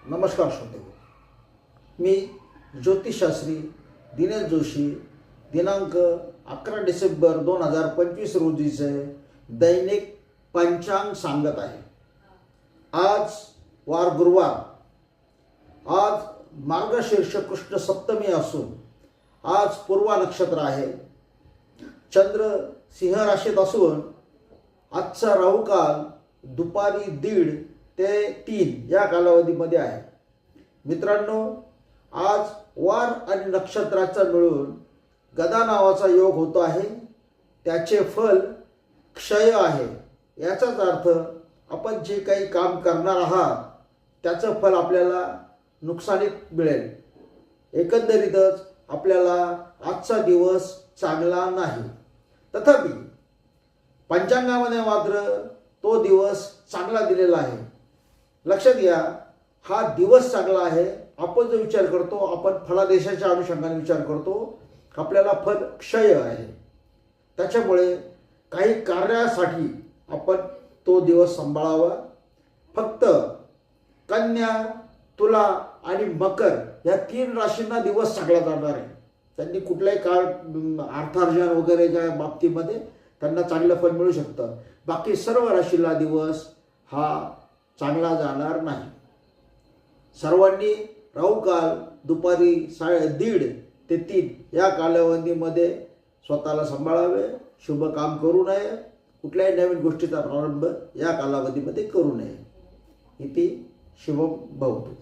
नमस्कार श्रोते, मी ज्योतिषशास्त्री दिनेश जोशी. दिनांक 11 डिसेंबर 2025 रोजीचे दैनिक पंचांग सांगत आहे. आज वार गुरुवार. आज मार्गशीर्ष कृष्ण सप्तमी असून आज पूर्वा नक्षत्र आहे. चंद्र सिंह राशीत असून आजचा राहुकाल दुपारी 1:30 ते 3 या कालावधीमध्ये आहे. मित्रांनो, आज वार आणि नक्षत्राचा मिळून गदा नावाचा योग होतो आहे. त्याचे फल क्षय आहे. याचाच अर्थ आपण जे काही काम करणार आहात त्याचं फल आपल्याला नुकसानीत मिळेल. एकंदरीतच आपल्याला आजचा दिवस चांगला नाही. तथापि पंचांगामध्ये मात्र तो दिवस चांगला दिलेला आहे. लक्षात घ्या, हा दिवस चांगला आहे. आपण जो विचार करतो, आपण फलादेशाच्या अनुषंगाने विचार करतो, आपल्याला फल क्षय आहे. त्याच्यामुळे काही कार्यासाठी आपण तो दिवस सांभाळावा. फक्त कन्या, तुला आणि मकर या 3 राशींना दिवस चांगला जाणार आहे. त्यांनी कुठल्याही अर्थार्जन वगैरेच्या बाबतीमध्ये त्यांना चांगलं फल मिळू शकतं. बाकी सर्व राशीला दिवस हा चांगला जाणार नाही. सर्वांनी राहुकाल दुपारी 1:30 ते 3 या कालावधीमध्ये स्वतःला सांभाळावे. शुभ काम करू नये. कुठल्याही नवीन गोष्टीचा प्रारंभ या कालावधीमध्ये करू नये. इति शुभम भवतु.